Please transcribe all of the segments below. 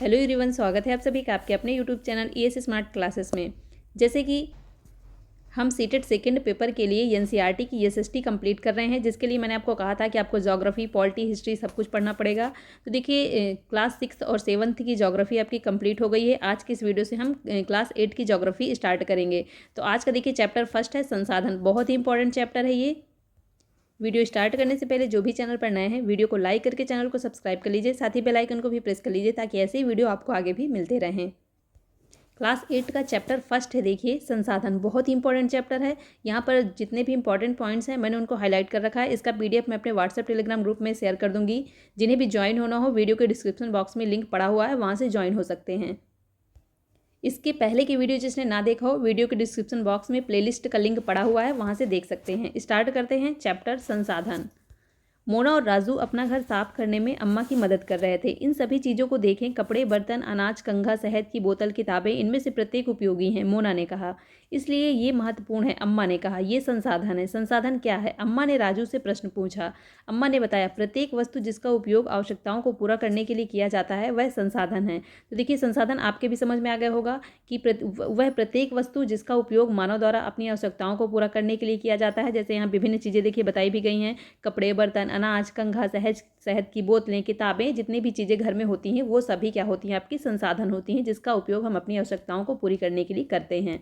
Hello everyone, स्वागत है आप सभी का आपके अपने YouTube channel E S Smart Classes में। जैसे कि हम सीटेट सेकंड पेपर के लिए एनसीईआरटी की एसएसटी कंप्लीट कर रहे हैं, जिसके लिए मैंने आपको कहा था कि आपको ज्योग्राफी, पॉलिटी, हिस्ट्री सब कुछ पढ़ना पड़ेगा। तो देखिए, क्लास 6 और 7th की ज्योग्राफी आपकी कंप्लीट हो गई है। आज की इस वीडियो से हम क्लास 8 की ज्योग्राफी स्टार्ट करेंगे। तो आज का देखिए चैप्टर फर्स्ट है संसाधन। बहुत ही इंपॉर्टेंट चैप्टर है ये। वीडियो स्टार्ट करने से पहले जो भी चैनल पर नए हैं, वीडियो को लाइक करके चैनल को सब्सक्राइब कर लीजिए, साथ ही बेल आइकन को भी प्रेस कर लीजिए ताकि ऐसे ही वीडियो आपको आगे भी मिलते रहें। क्लास 8 का चैप्टर फर्स्ट है, देखिए संसाधन। बहुत ही इंपॉर्टेंट चैप्टर है। यहाँ पर जितने भी इंपॉर्टेंट पॉइंट्स हैं मैंने उनको हाईलाइट कर रखा है। इसका पीडीएफ मैं अपने व्हाट्सएप टेलीग्राम ग्रुप में शेयर कर दूंगी। जिन्हें भी ज्वाइन होना हो, वीडियो के डिस्क्रिप्शन बॉक्स में लिंक पड़ा हुआ है, वहाँ से ज्वाइन हो सकते हैं। इसके पहले की वीडियो जिसने ना देखा हो, वीडियो के डिस्क्रिप्शन बॉक्स में प्लेलिस्ट का लिंक पड़ा हुआ है, वहाँ से देख सकते हैं। स्टार्ट करते हैं चैप्टर संसाधन। मोना और राजू अपना घर साफ करने में अम्मा की मदद कर रहे थे। इन सभी चीज़ों को देखें, कपड़े, बर्तन, अनाज, कंघा, शहद की बोतल, किताबें, इनमें से प्रत्येक उपयोगी हैं, मोना ने कहा। इसलिए ये महत्वपूर्ण है, अम्मा ने कहा। ये संसाधन है। संसाधन क्या है? अम्मा ने राजू से प्रश्न पूछा। अम्मा ने बताया, प्रत्येक वस्तु जिसका उपयोग आवश्यकताओं को पूरा करने के लिए किया जाता है वह संसाधन है। तो देखिए, संसाधन आपके भी समझ में आ गया होगा कि वह प्रत्येक वस्तु जिसका उपयोग मानव द्वारा अपनी आवश्यकताओं को पूरा करने के लिए किया जाता है। जैसे यहाँ विभिन्न चीज़ें देखिए बताई भी गई हैं, कपड़े, बर्तन, अनाज, कंघा, शहद की बोतलें, किताबें, जितनी भी चीज़ें घर में होती हैं वो सभी क्या होती हैं? आपकी संसाधन होती हैं, जिसका उपयोग हम अपनी आवश्यकताओं को पूरी करने के लिए करते हैं।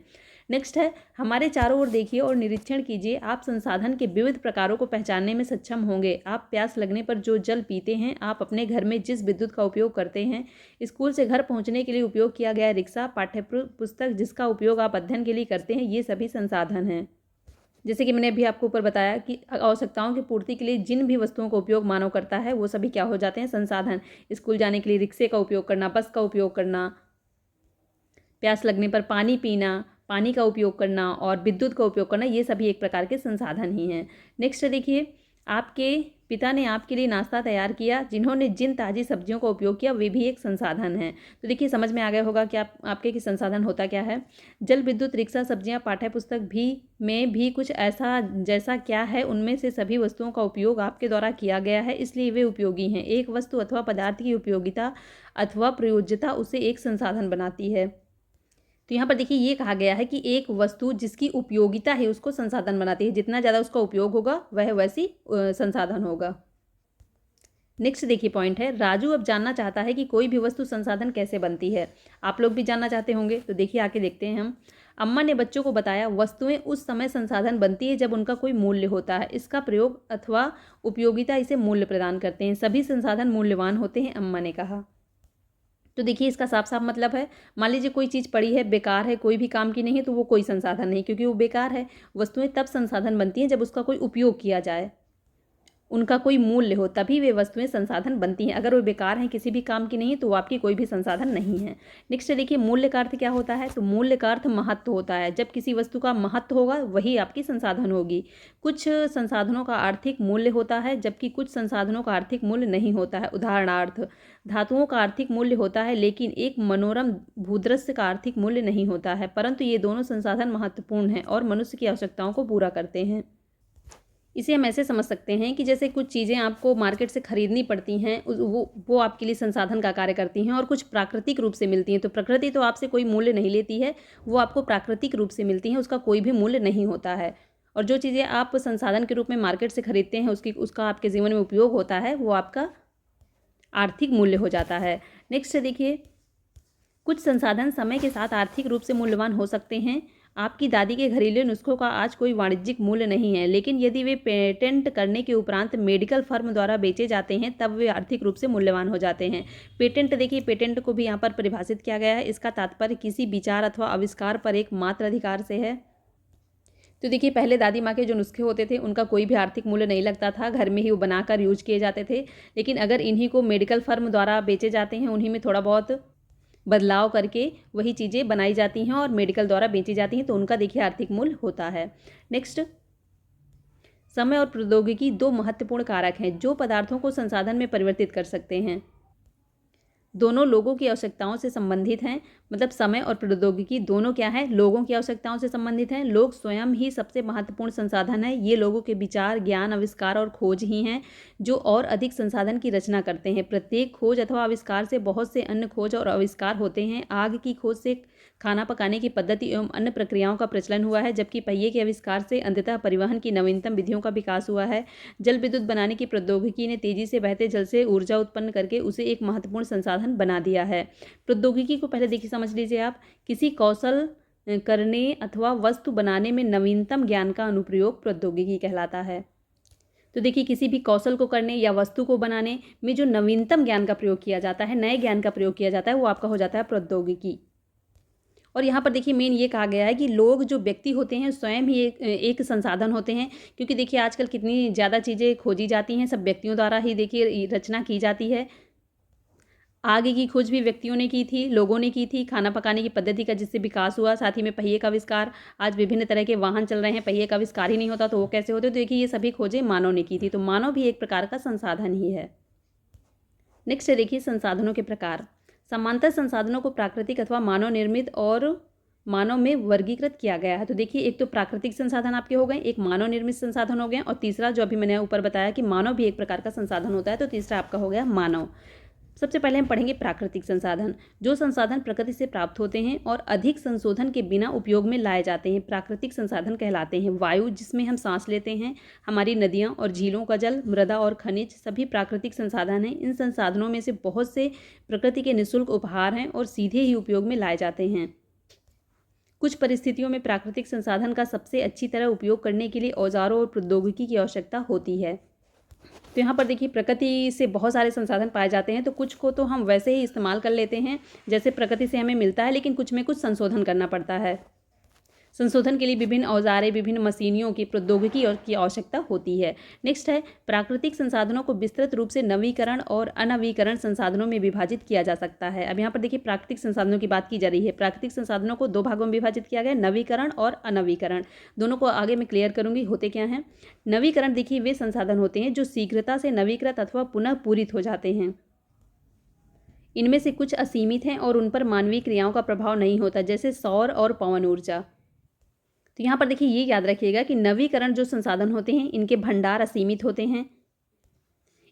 नेक्स्ट है, हमारे चारों ओर देखिए और निरीक्षण कीजिए। आप संसाधन के विविध प्रकारों को पहचानने में सक्षम होंगे। आप प्यास लगने पर जो जल पीते हैं, आप अपने घर में जिस विद्युत का उपयोग करते हैं, स्कूल से घर पहुंचने के लिए उपयोग किया गया रिक्शा, पाठ्य पुस्तक जिसका उपयोग आप अध्ययन के लिए करते हैं, ये सभी संसाधन हैं। जैसे कि मैंने अभी आपको ऊपर बताया कि आवश्यकताओं की पूर्ति के लिए जिन भी वस्तुओं का उपयोग मानव करता है वो सभी क्या हो जाते हैं? संसाधन। स्कूल जाने के लिए रिक्शे का उपयोग करना, बस का उपयोग करना, प्यास लगने पर पानी पीना, पानी का उपयोग करना और विद्युत का उपयोग करना, ये सभी एक प्रकार के संसाधन ही हैं। नेक्स्ट देखिए, आपके पिता ने आपके लिए नाश्ता तैयार किया। जिन्होंने जिन ताज़ी सब्जियों का उपयोग किया वे भी एक संसाधन है। तो देखिए, समझ में आ गया होगा कि आपके कि संसाधन होता क्या है। जल, विद्युत, रिक्शा, सब्जियां, पाठ्य पुस्तक भी में भी कुछ ऐसा जैसा क्या है, उनमें से सभी वस्तुओं का उपयोग आपके द्वारा किया गया है, इसलिए वे उपयोगी हैं। एक वस्तु अथवा पदार्थ की उपयोगिता अथवा प्रयोज्यता उसे एक संसाधन बनाती है। तो यहाँ पर देखिए ये कहा गया है कि एक वस्तु जिसकी उपयोगिता है उसको संसाधन बनाती है। जितना ज़्यादा उसका उपयोग होगा वह वैसी संसाधन होगा। नेक्स्ट देखिए पॉइंट है, राजू अब जानना चाहता है कि कोई भी वस्तु संसाधन कैसे बनती है। आप लोग भी जानना चाहते होंगे, तो देखिए आके देखते हैं हम। अम्मा ने बच्चों को बताया, वस्तुएं उस समय संसाधन बनती है जब उनका कोई मूल्य होता है। इसका प्रयोग अथवा उपयोगिता इसे मूल्य प्रदान करते हैं। सभी संसाधन मूल्यवान होते हैं, अम्मा ने कहा। तो देखिए इसका साफ साफ मतलब है, मान लीजिए कोई चीज़ पड़ी है, बेकार है, कोई भी काम की नहीं है, तो वो कोई संसाधन नहीं, क्योंकि वो बेकार है। वस्तुएं तब संसाधन बनती हैं जब उसका कोई उपयोग किया जाए, उनका कोई मूल्य हो, तभी वे वस्तुएं संसाधन बनती हैं। अगर वो बेकार हैं, किसी भी काम की नहीं, तो वो आपकी कोई भी संसाधन नहीं है। नेक्स्ट देखिए, मूल्य का अर्थ क्या होता है? तो मूल्य का अर्थ महत्व होता है। जब किसी वस्तु का महत्व होगा वही आपकी संसाधन होगी। कुछ संसाधनों का आर्थिक मूल्य होता है, जबकि कुछ संसाधनों का आर्थिक मूल्य नहीं होता है। उदाहरणार्थ, धातुओं का आर्थिक मूल्य होता है, लेकिन एक मनोरम भूदृश्य का आर्थिक मूल्य नहीं होता है। परंतु ये दोनों संसाधन महत्वपूर्ण हैं और मनुष्य की आवश्यकताओं को पूरा करते हैं। इसे हम ऐसे समझ सकते हैं कि जैसे कुछ चीज़ें आपको मार्केट से खरीदनी पड़ती हैं, वो आपके लिए संसाधन का कार्य करती हैं, और कुछ प्राकृतिक रूप से मिलती हैं। तो प्रकृति तो आपसे कोई मूल्य नहीं लेती है, वो आपको प्राकृतिक रूप से मिलती हैं, उसका कोई भी मूल्य नहीं होता है। और जो चीज़ें आप संसाधन के रूप में मार्केट से खरीदते हैं, उसका आपके जीवन में उपयोग होता है, वो आपका आर्थिक मूल्य हो जाता है। नेक्स्ट देखिए, कुछ संसाधन समय के साथ आर्थिक रूप से मूल्यवान हो सकते हैं। आपकी दादी के घरेलू नुस्खों का आज कोई वाणिज्यिक मूल्य नहीं है, लेकिन यदि वे पेटेंट करने के उपरांत मेडिकल फर्म द्वारा बेचे जाते हैं, तब वे आर्थिक रूप से मूल्यवान हो जाते हैं। पेटेंट देखिए, पेटेंट को भी यहाँ पर परिभाषित किया गया है। इसका तात्पर्य किसी विचार अथवा आविष्कार पर एक मात्र अधिकार से है। तो देखिए, पहले दादी माँ के जो नुस्खे होते थे उनका कोई भी आर्थिक मूल्य नहीं लगता था, घर में ही वो बनाकर यूज किए जाते थे। लेकिन अगर इन्हीं को मेडिकल फर्म द्वारा बेचे जाते हैं, उन्हीं में थोड़ा बहुत बदलाव करके वही चीज़ें बनाई जाती हैं और मेडिकल द्वारा बेची जाती हैं, तो उनका देखिए आर्थिक मूल्य होता है। नेक्स्ट, समय और प्रौद्योगिकी दो महत्वपूर्ण कारक हैं जो पदार्थों को संसाधन में परिवर्तित कर सकते हैं। दोनों लोगों की आवश्यकताओं से संबंधित हैं, मतलब समय और प्रौद्योगिकी दोनों क्या है, लोगों की आवश्यकताओं से संबंधित हैं। लोग स्वयं ही सबसे महत्वपूर्ण संसाधन है। ये लोगों के विचार, ज्ञान, आविष्कार और खोज ही हैं जो और अधिक संसाधन की रचना करते हैं। प्रत्येक खोज अथवा आविष्कार से बहुत से अन्य खोज और आविष्कार होते हैं। आग की खोज से खाना पकाने की पद्धति एवं अन्य प्रक्रियाओं का प्रचलन हुआ है, जबकि पहिए के आविष्कार से अंततः परिवहन की नवीनतम विधियों का विकास हुआ है। जल विद्युत बनाने की प्रौद्योगिकी ने तेजी से बहते जल से ऊर्जा उत्पन्न करके उसे एक महत्वपूर्ण संसाधन बना दिया है। प्रौद्योगिकी को पहले देखिए, समझ लीजिए आप, किसी कौशल करने अथवा वस्तु बनाने में नवीनतम ज्ञान का अनुप्रयोग प्रौद्योगिकी कहलाता है। तो देखिए, किसी भी कौशल को करने या वस्तु को बनाने में जो नवीनतम ज्ञान का प्रयोग किया जाता है, नए ज्ञान का प्रयोग किया जाता है, वो आपका हो जाता है प्रौद्योगिकी। और यहाँ पर देखिए मेन ये कहा गया है कि लोग जो व्यक्ति होते हैं स्वयं ही एक संसाधन होते हैं, क्योंकि देखिए आजकल कितनी ज़्यादा चीज़ें खोजी जाती हैं, सब व्यक्तियों द्वारा ही देखिए रचना की जाती है। आगे की खोज भी व्यक्तियों ने की थी, लोगों ने की थी। खाना पकाने की पद्धति का जिससे विकास हुआ, साथ ही में पहिए का आविष्कार। आज विभिन्न तरह के वाहन चल रहे हैं, पहिए का आविष्कार ही नहीं होता तो वो कैसे होते। तो देखिए ये सभी खोजें मानव ने की थी, तो मानव भी एक प्रकार का संसाधन ही है। नेक्स्ट है देखिए संसाधनों के प्रकार। समांतर संसाधनों को प्राकृतिक अथवा मानव निर्मित और मानव में वर्गीकृत किया गया है। तो देखिए एक तो प्राकृतिक संसाधन आपके हो गए, एक मानव निर्मित संसाधन हो गए, और तीसरा जो अभी मैंने ऊपर बताया कि मानव भी एक प्रकार का संसाधन होता है, तो तीसरा आपका हो गया मानव। सबसे पहले हम पढ़ेंगे प्राकृतिक संसाधन। जो संसाधन प्रकृति से प्राप्त होते हैं और अधिक संशोधन के बिना उपयोग में लाए जाते हैं, प्राकृतिक संसाधन कहलाते हैं। वायु जिसमें हम सांस लेते हैं, हमारी नदियाँ और झीलों का जल, मृदा और खनिज सभी प्राकृतिक संसाधन हैं। इन संसाधनों में से बहुत से प्रकृति के निःशुल्क उपहार हैं और सीधे ही उपयोग में लाए जाते हैं। कुछ परिस्थितियों में प्राकृतिक संसाधन का सबसे अच्छी तरह उपयोग करने के लिए औजारों और प्रौद्योगिकी की आवश्यकता होती है। तो यहाँ पर देखिए प्रकृति से बहुत सारे संसाधन पाए जाते हैं, तो कुछ को तो हम वैसे ही इस्तेमाल कर लेते हैं जैसे प्रकृति से हमें मिलता है, लेकिन कुछ में कुछ संशोधन करना पड़ता है। संशोधन के लिए विभिन्न औजारें, विभिन्न मशीनियों की, प्रौद्योगिकी और की आवश्यकता होती है। नेक्स्ट है प्राकृतिक संसाधनों को विस्तृत रूप से नवीकरण और अनवीकरण संसाधनों में विभाजित किया जा सकता है। अब यहाँ पर देखिए प्राकृतिक संसाधनों की बात की जा रही है। प्राकृतिक संसाधनों को दो भागों में विभाजित किया गया है, नवीकरण और अनवीकरण। दोनों को आगे मैं क्लियर करूंगी होते क्या हैं। नवीकरण देखिए वे संसाधन होते हैं जो शीघ्रता से नवीकृत अथवा पुनः पूरित हो जाते हैं। इनमें से कुछ असीमित हैं और उन पर मानवीय क्रियाओं का प्रभाव नहीं होता, जैसे सौर और पवन ऊर्जा। तो यहाँ पर देखिए ये याद रखिएगा कि नवीकरण जो संसाधन होते हैं इनके भंडार असीमित होते हैं,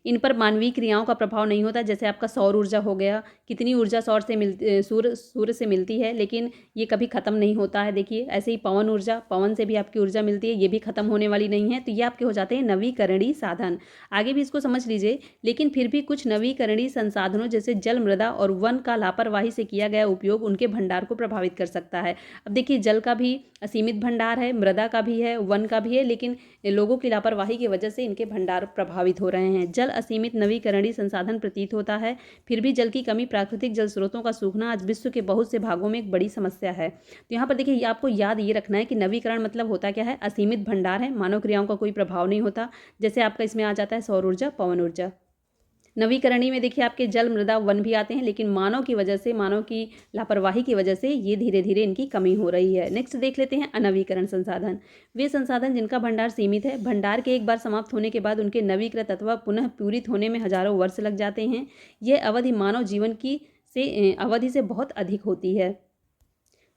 इन पर मानवीय क्रियाओं का प्रभाव नहीं होता। जैसे आपका सौर ऊर्जा हो गया, कितनी ऊर्जा सौर से सूर्य से मिलती है, लेकिन ये कभी ख़त्म नहीं होता है। देखिए ऐसे ही पवन ऊर्जा, पवन से भी आपकी ऊर्जा मिलती है, ये भी ख़त्म होने वाली नहीं है। तो ये आपके हो जाते हैं नवीकरणीय साधन। आगे भी इसको समझ लीजिए। लेकिन फिर भी कुछ नवीकरणीय संसाधनों जैसे जल, मृदा और वन का लापरवाही से किया गया उपयोग उनके भंडार को प्रभावित कर सकता है। अब देखिए जल का भी असीमित भंडार है, मृदा का भी है, वन का भी है, लेकिन लोगों की लापरवाही की वजह से इनके भंडार प्रभावित हो रहे हैं। जल असीमित नवीकरणीय संसाधन प्रतीत होता है, फिर भी जल की कमी, प्राकृतिक जल स्रोतों का सूखना आज विश्व के बहुत से भागों में एक बड़ी समस्या है। तो यहाँ पर देखिए आपको याद ये रखना है कि नवीकरण मतलब होता क्या है, असीमित भंडार है, मानव क्रियाओं का कोई प्रभाव नहीं होता। जैसे आपका इसमें आ जाता है सौर ऊर्जा, पवन ऊर्जा। नवीकरणीय में देखिए आपके जल, मृदा, वन भी आते हैं, लेकिन मानव की वजह से, मानव की लापरवाही की वजह से ये धीरे धीरे इनकी कमी हो रही है। नेक्स्ट देख लेते हैं अनवीकरण संसाधन। वे संसाधन जिनका भंडार सीमित है, भंडार के एक बार समाप्त होने के बाद उनके नवीकृत अथवा पुनः पूरित होने में हजारों वर्ष लग जाते हैं। यह अवधि मानव जीवन की अवधि से बहुत अधिक होती है।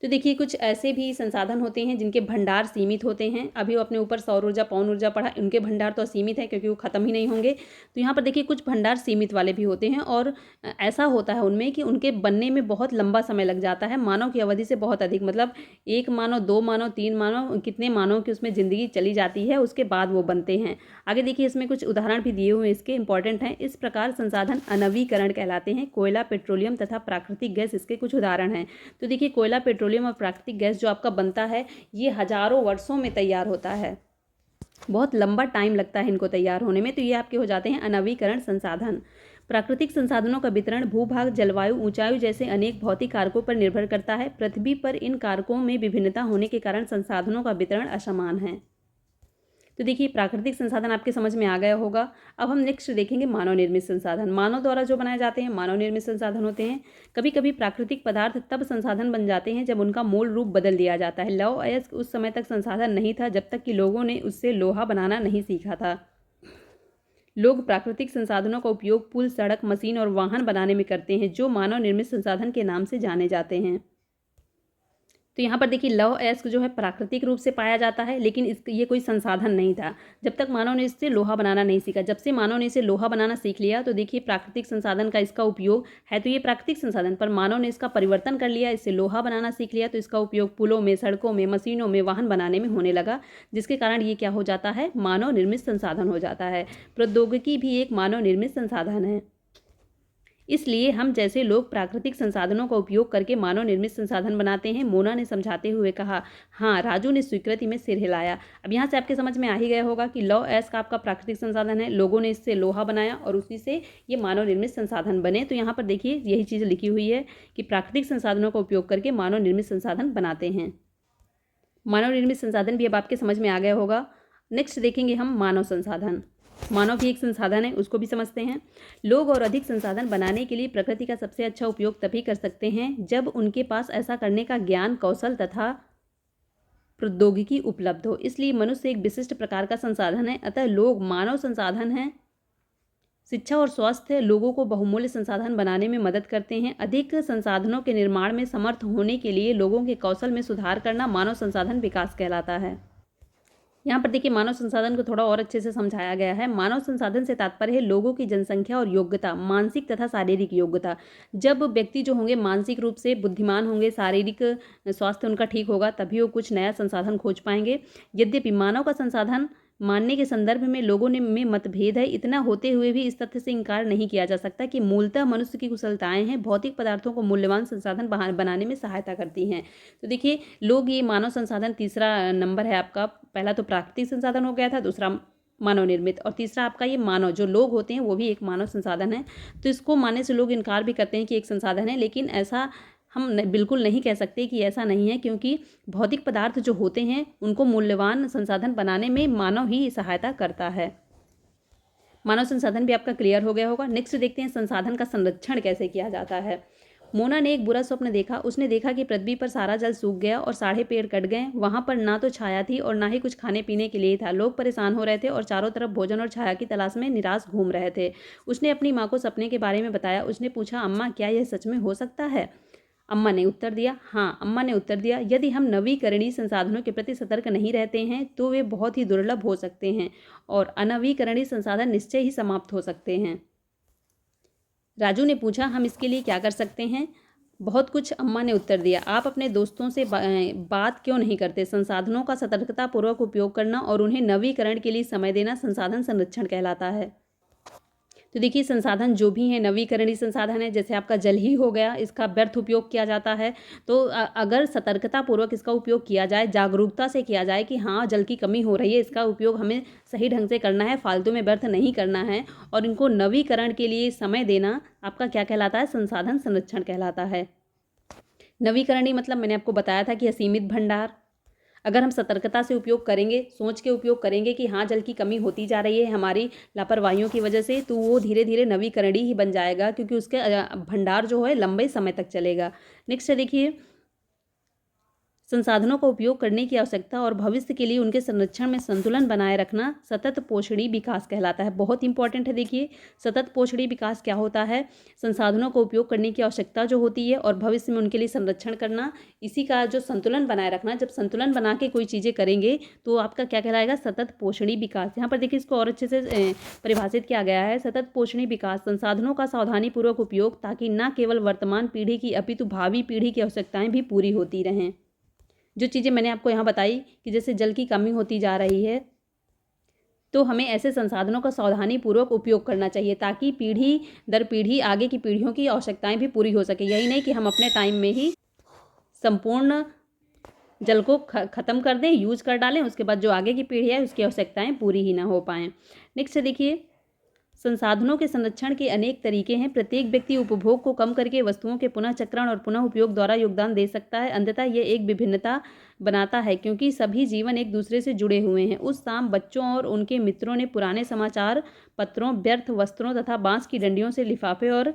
तो देखिए कुछ ऐसे भी संसाधन होते हैं जिनके भंडार सीमित होते हैं। अभी वो अपने ऊपर सौर ऊर्जा, पवन ऊर्जा पढ़ा, उनके भंडार तो असीमित है क्योंकि वो ख़त्म ही नहीं होंगे। तो यहाँ पर देखिए कुछ भंडार सीमित वाले भी होते हैं, और ऐसा होता है उनमें कि उनके बनने में बहुत लंबा समय लग जाता है, मानव की अवधि से बहुत अधिक। मतलब 1 मानव, 2 मानव, 3 मानव, कितने मानव की उसमें ज़िंदगी चली जाती है, उसके बाद वो बनते हैं। आगे देखिए इसमें कुछ उदाहरण भी दिए हुए हैं, इसके इंपॉर्टेंट हैं। इस प्रकार संसाधन अनवीकरण कहलाते हैं। कोयला, पेट्रोलियम तथा प्राकृतिक गैस इसके कुछ उदाहरण हैं। तो देखिए कोयला, पेट्रोलियम और प्राकृतिक गैस जो आपका बनता है, ये हजारों वर्षों में तैयार होता है, बहुत लंबा टाइम लगता है इनको तैयार होने में। तो ये आपके हो जाते हैं अनवीकरण संसाधन। प्राकृतिक संसाधनों का वितरण भूभाग, जलवायु, ऊंचाई जैसे अनेक भौतिक कारकों पर निर्भर करता है। पृथ्वी पर इन कारकों में विभिन्नता होने के कारण संसाधनों का वितरण असमान है। तो देखिए प्राकृतिक संसाधन आपके समझ में आ गया होगा। अब हम नेक्स्ट देखेंगे मानव निर्मित संसाधन। मानव द्वारा जो बनाए जाते हैं मानव निर्मित संसाधन होते हैं। कभी कभी प्राकृतिक पदार्थ तब संसाधन बन जाते हैं जब उनका मूल रूप बदल दिया जाता है। लौह अयस्क उस समय तक संसाधन नहीं था जब तक कि लोगों ने उससे लोहा बनाना नहीं सीखा था। लोग प्राकृतिक संसाधनों का उपयोग पुल, सड़क, मशीन और वाहन बनाने में करते हैं, जो मानव निर्मित संसाधन के नाम से जाने जाते हैं। तो यहाँ पर देखिए लौह अयस्क जो है प्राकृतिक रूप से पाया जाता है, लेकिन ये कोई संसाधन नहीं था जब तक मानव ने इससे लोहा बनाना नहीं सीखा। जब से मानव ने इसे लोहा बनाना सीख लिया तो देखिए प्राकृतिक संसाधन का इसका उपयोग है, तो ये प्राकृतिक संसाधन पर मानव ने इसका परिवर्तन कर लिया, इससे लोहा बनाना सीख लिया, तो इसका उपयोग पुलों में, सड़कों में, मशीनों में, वाहन बनाने में होने लगा, जिसके कारण ये क्या हो जाता है, मानव निर्मित संसाधन हो जाता है। प्रौद्योगिकी भी एक मानव निर्मित संसाधन है, इसलिए हम जैसे लोग प्राकृतिक संसाधनों का उपयोग करके मानव निर्मित संसाधन बनाते हैं, मोना ने समझाते हुए कहा। हाँ, राजू ने स्वीकृति में सिर हिलाया। अब यहाँ से आपके समझ में आ ही गया होगा कि लौह अयस्क आपका प्राकृतिक संसाधन है, लोगों ने इससे लोहा बनाया और उसी से ये मानव निर्मित संसाधन बने। तो यहाँ पर देखिए यही चीज़ लिखी हुई है कि प्राकृतिक संसाधनों का उपयोग करके मानव निर्मित संसाधन बनाते हैं। मानव निर्मित संसाधन भी अब आपके समझ में आ गया होगा। नेक्स्ट देखेंगे हम मानव संसाधन। मानव भी एक संसाधन है, उसको भी समझते हैं। लोग और अधिक संसाधन बनाने के लिए प्रकृति का सबसे अच्छा उपयोग तभी कर सकते हैं जब उनके पास ऐसा करने का ज्ञान, कौशल तथा प्रौद्योगिकी उपलब्ध हो। इसलिए मनुष्य एक विशिष्ट प्रकार का संसाधन है, अतः लोग मानव संसाधन हैं। शिक्षा और स्वास्थ्य लोगों को बहुमूल्य संसाधन बनाने में मदद करते हैं। अधिक संसाधनों के निर्माण में समर्थ होने के लिए लोगों के कौशल में सुधार करना मानव संसाधन विकास कहलाता है। यहाँ पर देखिए मानव संसाधन को थोड़ा और अच्छे से समझाया गया है। मानव संसाधन से तात्पर्य है लोगों की जनसंख्या और योग्यता, मानसिक तथा शारीरिक योग्यता। जब व्यक्ति जो होंगे मानसिक रूप से बुद्धिमान होंगे, शारीरिक स्वास्थ्य उनका ठीक होगा, तभी वो कुछ नया संसाधन खोज पाएंगे। यद्यपि मानव का संसाधन मानने के संदर्भ में लोगों में मतभेद है, इतना होते हुए भी इस तथ्य से इनकार नहीं किया जा सकता कि मूलतः मनुष्य की कुशलताएं हैं भौतिक पदार्थों को मूल्यवान संसाधन बनाने में सहायता करती हैं। तो देखिए लोग, ये मानव संसाधन तीसरा नंबर है आपका। पहला तो प्राकृतिक संसाधन हो गया था, दूसरा मानव निर्मित, और तीसरा आपका ये मानव, जो लोग होते हैं वो भी एक मानव संसाधन है। तो इसको मानने से लोग इनकार भी करते हैं कि एक संसाधन है, लेकिन ऐसा हम बिल्कुल नहीं कह सकते कि ऐसा नहीं है, क्योंकि भौतिक पदार्थ जो होते हैं उनको मूल्यवान संसाधन बनाने में मानव ही सहायता करता है। मानव संसाधन भी आपका क्लियर हो गया होगा। नेक्स्ट देखते हैं संसाधन का संरक्षण कैसे किया जाता है। मोना ने एक बुरा स्वप्न देखा। उसने देखा कि पृथ्वी पर सारा जल सूख गया और सारे पेड़ कट गए। वहां पर ना तो छाया थी और ना ही कुछ खाने पीने के लिए था। लोग परेशान हो रहे थे और चारों तरफ भोजन और छाया की तलाश में निराश घूम रहे थे। उसने अपनी माँ को सपने के बारे में बताया। उसने पूछा, अम्मा क्या यह सच में हो सकता है? अम्मा ने उत्तर दिया, हाँ। अम्मा ने उत्तर दिया, यदि हम नवीकरणीय संसाधनों के प्रति सतर्क नहीं रहते हैं तो वे बहुत ही दुर्लभ हो सकते हैं और अनवीकरणीय संसाधन निश्चय ही समाप्त हो सकते हैं। राजू ने पूछा, हम इसके लिए क्या कर सकते हैं? बहुत कुछ, अम्मा ने उत्तर दिया। आप अपने दोस्तों से बात क्यों नहीं करते? संसाधनों का सतर्कतापूर्वक उपयोग करना और उन्हें नवीकरण के लिए समय देना संसाधन संरक्षण कहलाता है। तो देखिए संसाधन जो भी हैं नवीकरणीय संसाधन है, जैसे आपका जल ही हो गया, इसका व्यर्थ उपयोग किया जाता है। तो अगर सतर्कतापूर्वक इसका उपयोग किया जाए, जागरूकता से किया जाए कि हाँ जल की कमी हो रही है, इसका उपयोग हमें सही ढंग से करना है, फालतू में व्यर्थ नहीं करना है, और इनको नवीकरण के लिए समय देना आपका क्या कहलाता है? संसाधन संरक्षण कहलाता है। नवीकरणीय मतलब मैंने आपको बताया था कि असीमित भंडार। अगर हम सतर्कता से उपयोग करेंगे, सोच के उपयोग करेंगे कि हाँ जल की कमी होती जा रही है हमारी लापरवाहियों की वजह से, तो वो धीरे धीरे नवीकरणीय ही बन जाएगा, क्योंकि उसके भंडार जो है लंबे समय तक चलेगा। नेक्स्ट देखिए संसाधनों का उपयोग करने की आवश्यकता और भविष्य के लिए उनके संरक्षण में संतुलन बनाए रखना सतत पोषणी विकास कहलाता है। बहुत इंपॉर्टेंट है। देखिए सतत पोषणी विकास क्या होता है? संसाधनों का उपयोग करने की आवश्यकता जो होती है और भविष्य में उनके लिए संरक्षण करना, इसी का जो संतुलन बनाए रखना। जब संतुलन बना के कोई चीज़ें करेंगे तो आपका क्या कहलाएगा? सतत पोषणी विकास। यहाँ पर देखिए इसको और अच्छे से परिभाषित किया गया है। सतत पोषणी विकास संसाधनों का सावधानीपूर्वक उपयोग, ताकि न केवल वर्तमान पीढ़ी की अपितु भावी पीढ़ी की आवश्यकताएं भी पूरी होती रहें। जो चीज़ें मैंने आपको यहाँ बताई कि जैसे जल की कमी होती जा रही है, तो हमें ऐसे संसाधनों का सावधानीपूर्वक उपयोग करना चाहिए, ताकि पीढ़ी दर पीढ़ी आगे की पीढ़ियों की आवश्यकताएं भी पूरी हो सके। यही नहीं कि हम अपने टाइम में ही संपूर्ण जल को ख़त्म कर दें, यूज कर डालें, उसके बाद जो आगे की पीढ़ी है उसकी आवश्यकताएं पूरी ही ना हो पाएँ। नेक्स्ट देखिए संसाधनों के संरक्षण के अनेक तरीके हैं। प्रत्येक व्यक्ति उपभोग को कम करके वस्तुओं के पुनः चक्रण और पुनः उपयोग द्वारा योगदान दे सकता है। अंततः यह एक विभिन्नता बनाता है, क्योंकि सभी जीवन एक दूसरे से जुड़े हुए हैं। उस शाम बच्चों और उनके मित्रों ने पुराने समाचार पत्रों, व्यर्थ वस्त्रों तथा बांस की डंडियों से लिफाफे और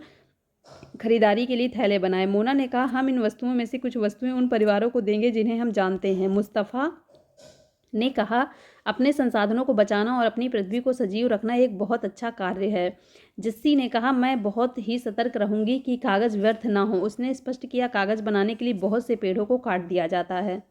खरीदारी के लिए थैले बनाए। मोना ने कहा, हम इन वस्तुओं में से कुछ वस्तुएं उन परिवारों को देंगे जिन्हें हम जानते हैं। मुस्तफ़ा ने कहा, अपने संसाधनों को बचाना और अपनी पृथ्वी को सजीव रखना एक बहुत अच्छा कार्य है। जिस्सी ने कहा, मैं बहुत ही सतर्क रहूंगी कि कागज़ व्यर्थ ना हो। उसने स्पष्ट किया, कागज़ बनाने के लिए बहुत से पेड़ों को काट दिया जाता है।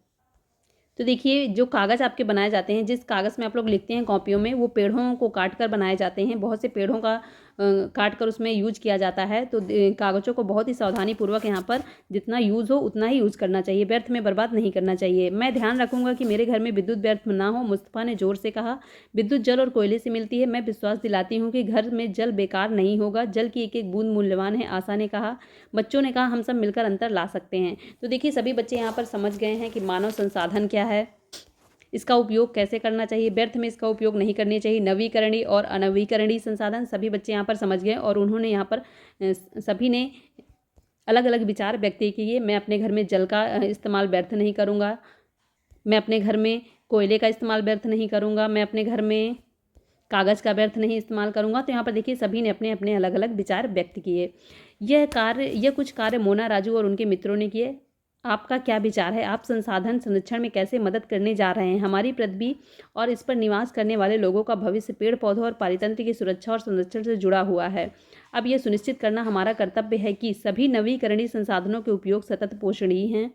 तो देखिए, जो कागज़ आपके बनाए जाते हैं, जिस कागज़ में आप लोग लिखते हैं कॉपियों में, वो पेड़ों को काट कर बनाए जाते हैं। बहुत से पेड़ों का काट कर उसमें यूज किया जाता है। तो कागज़ों को बहुत ही सावधानीपूर्वक यहाँ पर जितना यूज़ हो उतना ही यूज़ करना चाहिए, व्यर्थ में बर्बाद नहीं करना चाहिए। मैं ध्यान रखूँगा कि मेरे घर में विद्युत व्यर्थ ना हो, मुस्तफ़ा ने ज़ोर से कहा। विद्युत जल और कोयले से मिलती है। मैं विश्वास दिलाती हूँ कि घर में जल बेकार नहीं होगा। जल की एक एक बूंद मूल्यवान है, आशा ने कहा। बच्चों ने कहा, हम सब मिलकर अंतर ला सकते हैं। तो देखिए, सभी बच्चे यहाँ पर समझ गए हैं कि मानव संसाधन क्या है, इसका उपयोग कैसे करना चाहिए, व्यर्थ में इसका उपयोग नहीं करनी चाहिए। नवीकरणीय और अनवीकरणीय संसाधन, सभी बच्चे यहाँ पर समझ गए और उन्होंने यहाँ पर सभी ने अलग अलग विचार व्यक्त किए। मैं अपने घर में जल का इस्तेमाल व्यर्थ नहीं करूँगा, मैं अपने घर में कोयले का इस्तेमाल व्यर्थ नहीं करूँगा, मैं अपने घर में कागज़ का व्यर्थ नहीं इस्तेमाल करूँगा। तो यहाँ पर देखिए, सभी ने अपने अपने अलग अलग विचार व्यक्त किए। यह कुछ कार्य मोना, राजू और उनके मित्रों ने किए। आपका क्या विचार है? आप संसाधन संरक्षण में कैसे मदद करने जा रहे हैं? हमारी पृथ्वी और इस पर निवास करने वाले लोगों का भविष्य पेड़ पौधों और पारितंत्र की सुरक्षा और संरक्षण से जुड़ा हुआ है। अब यह सुनिश्चित करना हमारा कर्तव्य है कि सभी नवीकरणीय संसाधनों के उपयोग सतत पोषणीय हैं,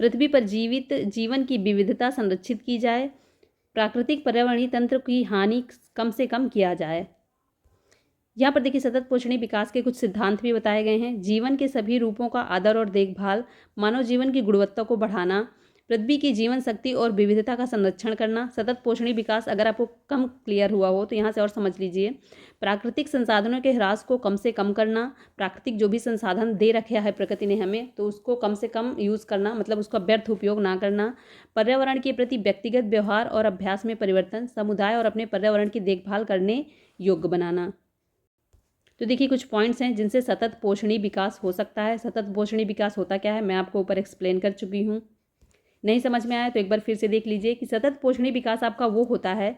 पृथ्वी पर जीवन की विविधता संरक्षित की जाए, प्राकृतिक पर्यावरणीय तंत्र की हानि कम से कम किया जाए। यहाँ पर देखिए, सतत पोषणीय विकास के कुछ सिद्धांत भी बताए गए हैं। जीवन के सभी रूपों का आदर और देखभाल, मानव जीवन की गुणवत्ता को बढ़ाना, पृथ्वी की जीवन शक्ति और विविधता का संरक्षण करना। सतत पोषणीय विकास अगर आपको कम क्लियर हुआ हो तो यहाँ से और समझ लीजिए। प्राकृतिक संसाधनों के ह्रास को कम से कम करना, प्राकृतिक जो भी संसाधन दे रखा है प्रकृति ने हमें, तो उसको कम से कम यूज़ करना, मतलब उसका व्यर्थ उपयोग ना करना। पर्यावरण के प्रति व्यक्तिगत व्यवहार और अभ्यास में परिवर्तन, समुदाय और अपने पर्यावरण की देखभाल करने योग्य बनाना। तो देखिए, कुछ पॉइंट्स हैं जिनसे सतत पोषणीय विकास हो सकता है। सतत पोषणीय विकास होता क्या है, मैं आपको ऊपर एक्सप्लेन कर चुकी हूँ। नहीं समझ में आया तो एक बार फिर से देख लीजिए कि सतत पोषणीय विकास आपका वो होता है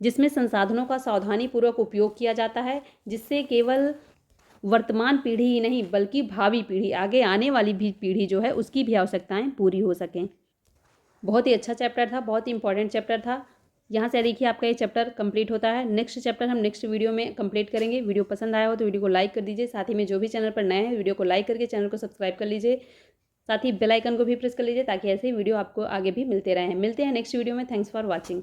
जिसमें संसाधनों का सावधानीपूर्वक उपयोग किया जाता है, जिससे केवल वर्तमान पीढ़ी ही नहीं बल्कि भावी पीढ़ी, आगे आने वाली भी पीढ़ी जो है उसकी भी आवश्यकताएं पूरी हो सकें। बहुत ही अच्छा चैप्टर था, बहुत ही इंपॉर्टेंट चैप्टर था। यहाँ से देखिए, आपका ये चैप्टर कंप्लीट होता है। नेक्स्ट चैप्टर हम नेक्स्ट वीडियो में कंप्लीट करेंगे। वीडियो पसंद आया हो तो वीडियो को लाइक कर दीजिए। साथ ही में जो भी चैनल पर नए हैं, वीडियो को लाइक करके चैनल को सब्सक्राइब कर लीजिए। साथ ही बेल आइकन को भी प्रेस कर लीजिए ताकि ऐसे ही वीडियो आपको आगे भी मिलते रहें। मिलते हैं नेक्स्ट वीडियो में। Thanks for watching.